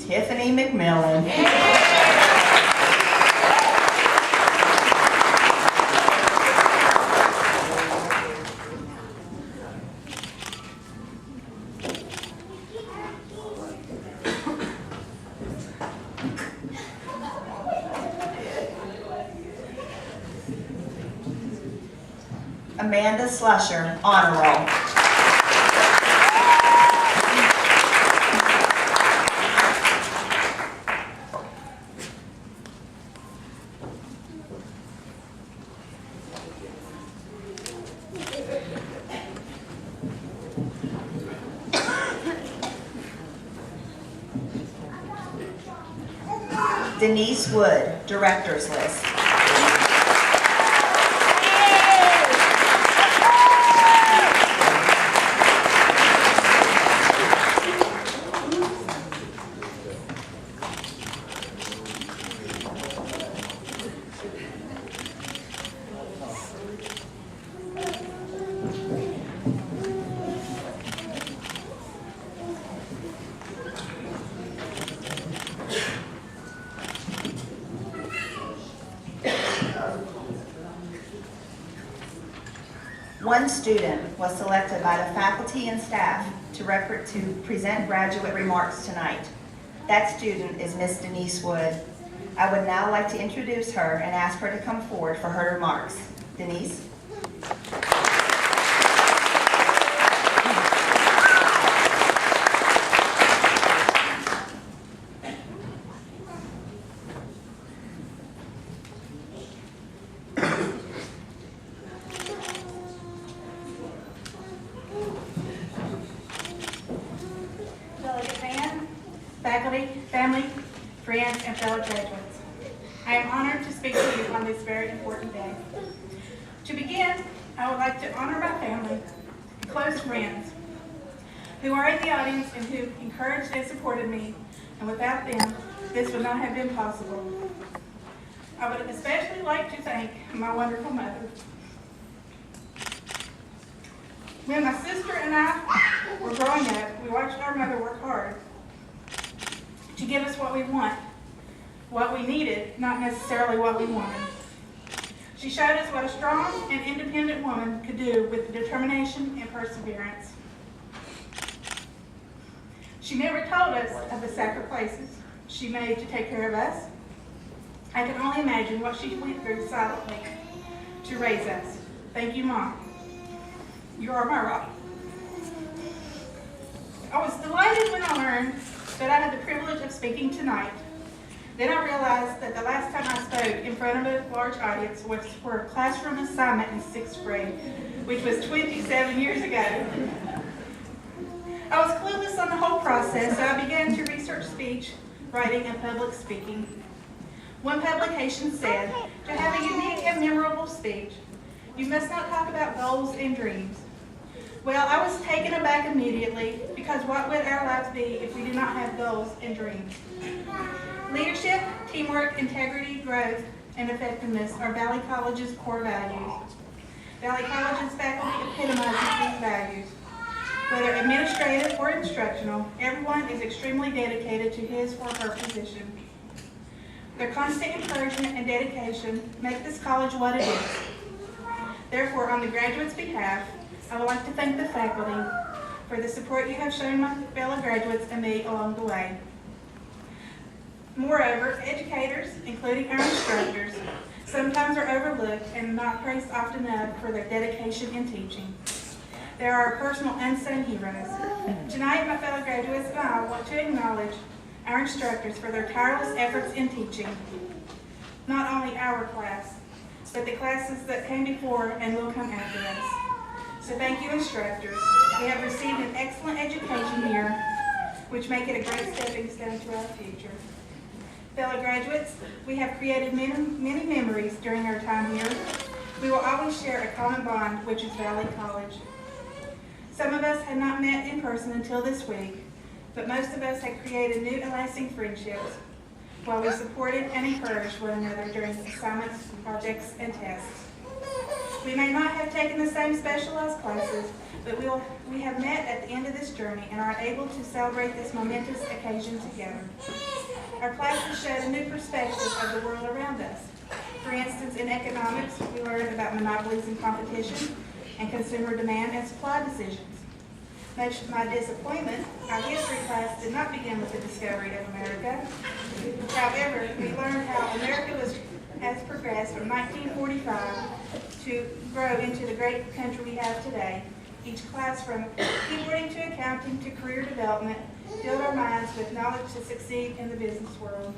Tiffany McMillan. Amanda Slusher, honor roll. Denise Wood, director's list. One student was selected by the faculty and staff to present graduate remarks tonight. That student is Miss Denise Wood. I would now like to introduce her and ask her to come forward for her remarks. Denise? Faculty, family, friends, and fellow graduates, I am honored to speak to you on this very important day. To begin, I would like to honor my family and close friends who are in the audience and who encouraged and supported me, and without them, this would not have been possible. I would especially like to thank my wonderful mother. When my sister and I were growing up, we watched our mother work hard to give us what we want, what we needed, not necessarily what we wanted. She showed us what a strong and independent woman could do with determination and perseverance. She never told us of the sacrifices she made to take care of us. I can only imagine what she went through silently to raise us. Thank you, Mom. You are my rock. I was delighted when I learned that I had the privilege of speaking tonight. Then I realized that the last time I spoke in front of a large audience was for a classroom assignment in 6th grade, which was 27 years ago. I was clueless on the whole process, so I began to research speech, writing, and public speaking. One publication said, to have a unique and memorable speech, you must not talk about goals and dreams. Well, I was taken aback immediately, because what would our lives be if we did not have goals and dreams? Leadership, teamwork, integrity, growth, and effectiveness are Valley College's core values. Valley College's faculty epitomizes these values. Whether administrative or instructional, everyone is extremely dedicated to his or her position. Their constant encouragement and dedication make this college what it is. Therefore, on the graduates' behalf, I would like to thank the faculty for the support you have shown my fellow graduates and me along the way. Moreover, educators, including our instructors, sometimes are overlooked and not praised often enough for their dedication in teaching. They are our personal unsung heroes. Tonight, my fellow graduates and I want to acknowledge our instructors for their tireless efforts in teaching. Not only our class, but the classes that came before and will come after us. So thank you, instructors. We have received an excellent education here, which make it a great stepping stone to our future. Fellow graduates, we have created many memories during our time here. We will always share a common bond, which is Valley College. Some of us had not met in person until this week, but most of us had created new and lasting friendships while we supported and encouraged one another during assignments, projects, and tests. We may not have taken the same specialized classes, but we have met at the end of this journey and are able to celebrate this momentous occasion together. Our classes showed a new perspective of the world around us. For instance, in economics, we learned about monopolies and competition and consumer demand and supply decisions. Much to my disappointment, our history class did not begin with the discovery of America. However, we learned how America has progressed from 1945 to grow into the great country we have today. Each class, from keyboarding to accounting to career development, filled our minds with knowledge to succeed in the business world.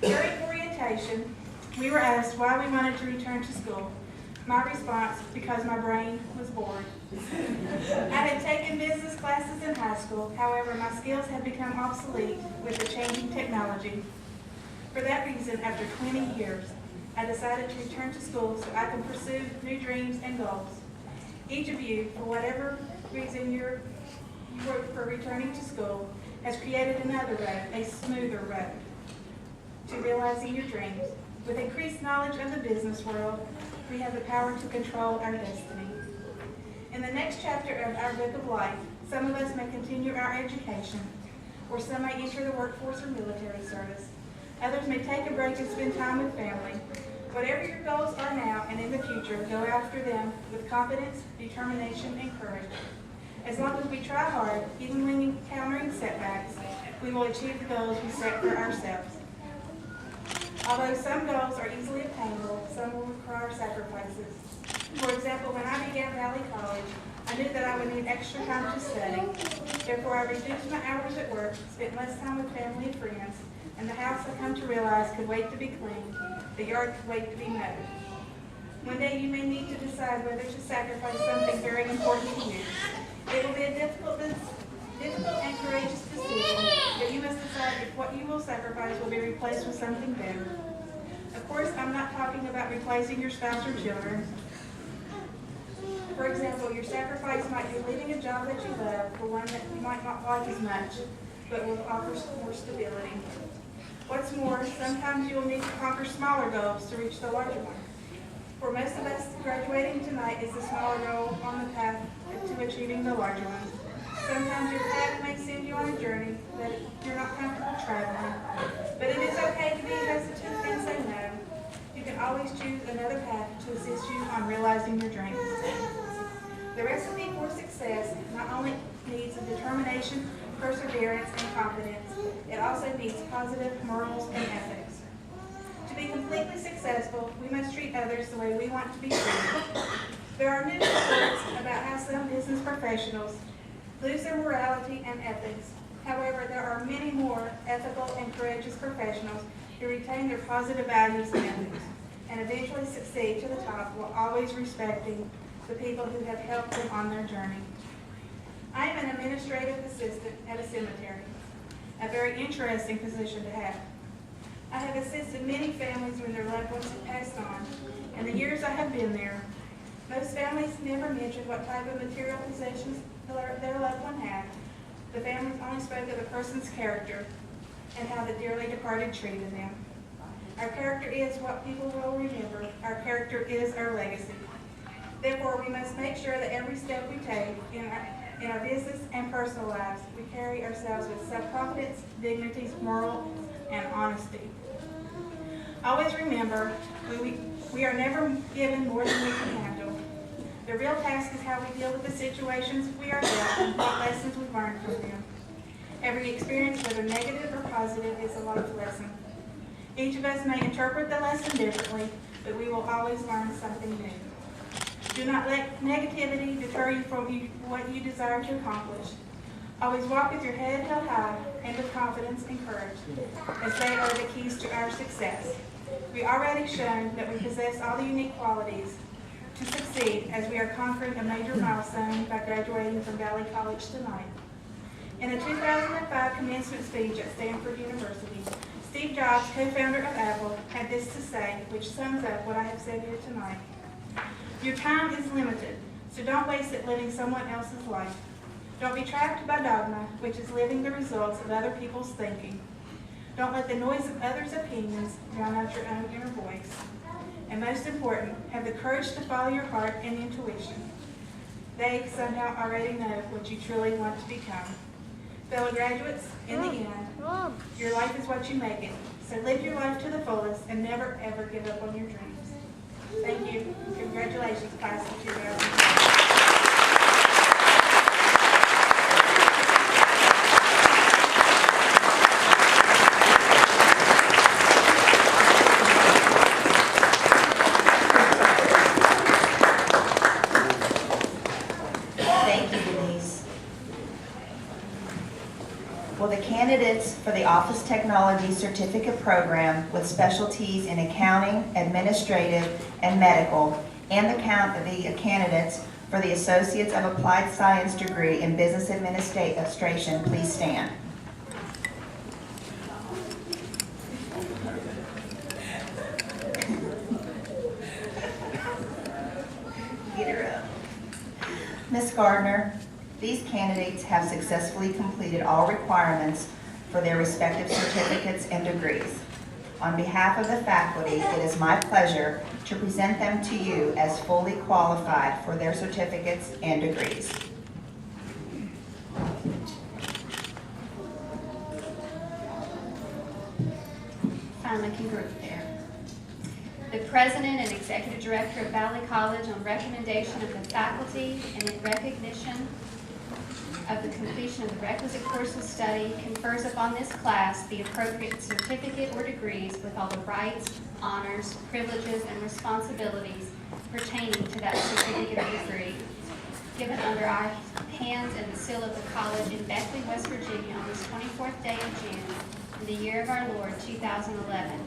During orientation, we were asked why we wanted to return to school. My response, because my brain was bored. I had taken business classes in high school, however, my skills had become obsolete with the changing technology. For that reason, after 20 years, I decided to return to school so I could pursue new dreams and goals. Each of you, for whatever reason you were for returning to school, has created another road, a smoother road, to realizing your dreams. With increased knowledge of the business world, we have the power to control our destiny. In the next chapter of our book of life, some of us may continue our education, or some may enter the workforce or military service. Others may take a break and spend time with family. Whatever your goals are now and in the future, go after them with confidence, determination, and courage. As long as we try hard, even when encountering setbacks, we will achieve the goals we set for ourselves. Although some goals are easily attainable, some will require sacrifices. For example, when I began Valley College, I knew that I would need extra time to study. Therefore, I reduced my hours at work, spent less time with family and friends, and the house I come to realize could wait to be cleaned, the yard could wait to be mowed. One day you may need to decide whether to sacrifice something very important to you. It will be a difficult and courageous decision, but you must decide if what you will sacrifice will be replaced with something better. Of course, I'm not talking about replacing your spouse or children. For example, your sacrifice might be leaving a job that you love for one that you might not like as much, but will offer more stability. What's more, sometimes you will need to conquer smaller goals to reach the larger one. For most of us, graduating tonight is the smaller goal on the path to achieving the larger one. Sometimes your path may send you on a journey that you're not comfortable traveling, but it is okay to be hesitant and say no. You can always choose another path to assist you on realizing your dreams. The recipe for success not only needs determination, perseverance, and confidence, it also needs positive morals and ethics. To be completely successful, we must treat others the way we want to be treated. There are news reports about how some business professionals lose their morality and ethics. However, there are many more ethical and courageous professionals who retain their positive values and ethics and eventually succeed to the top while always respecting the people who have helped them on their journey. I am an administrative assistant at a cemetery, a very interesting position to have. I have assisted many families when their loved ones have passed on. In the years I have been there, most families never mentioned what type of material possessions their loved one had. The families only spoke of the person's character and how the dearly departed treated them. Our character is what people will remember. Our character is our legacy. Therefore, we must make sure that every step we take in our business and personal lives, we carry ourselves with self-confidence, dignity, morals, and honesty. Always remember, we are never given more than we can handle. The real task is how we deal with the situations we are dealt and what lessons we learn from them. Every experience, whether negative or positive, is a life lesson. Each of us may interpret the lesson differently, but we will always learn something new. Do not let negativity deter you from what you desire to accomplish. Always walk with your head held high and with confidence and courage, as they are the keys to our success. We already shown that we possess all the unique qualities to succeed as we are conquering a major milestone by graduating from Valley College tonight. In a 2005 commencement speech at Stanford University, Steve Jobs, co-founder of Apple, had this to say, which sums up what I have said here tonight. Your time is limited, so don't waste it living someone else's life. Don't be trapped by dogma, which is living the results of other people's thinking. Don't let the noise of others' opinions drown out your own inner voice. and most important, have the courage to follow your heart and intuition. They somehow already know what you truly want to become. Fellow graduates, in the end, your life is what you make it. So live your life to the fullest and never ever give up on your dreams. Thank you. Congratulations, class of 2000. Will the candidates for the Office Technology Certificate Program with specialties in accounting, administrative, and medical, and the candidates for the Associates of Applied Science degree in Business Administration please stand? Get her up. Ms. Gardner, these candidates have successfully completed all requirements for their respective certificates and degrees. On behalf of the faculty, it is my pleasure to present them to you as fully qualified for their certificates and degrees. Finally can group there. The President and Executive Director of Valley College, on recommendation of the faculty and in recognition of the completion of the requisite course of study, confers upon this class the appropriate certificate or degrees with all the rights, honors, privileges, and responsibilities pertaining to that certificate or degree, given under our hands and the seal of the college in Beckley, West Virginia on this 24th day of June in the year of our Lord, 2011.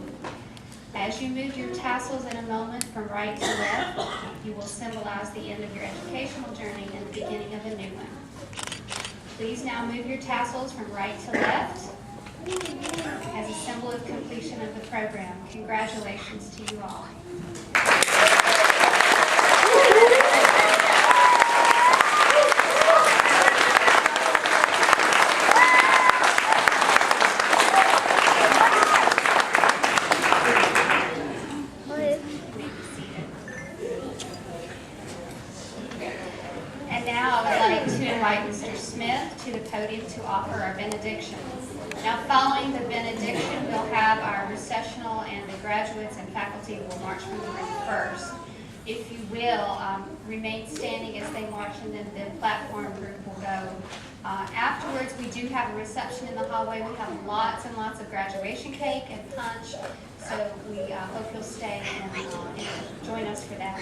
As you move your tassels in a moment from right to left, you will symbolize the end of your educational journey and the beginning of a new one. Please now move your tassels from right to left as a symbol of completion of the program. Congratulations to you all. To the podium to offer our benediction. Now, following the benediction, we'll have our recessional, and the graduates and faculty will march from the room first. If you will, remain standing as they march, and then the platform group will go. Afterwards, we do have a reception in the hallway. We have lots and lots of graduation cake and punch, so we hope you'll stay and join us for that.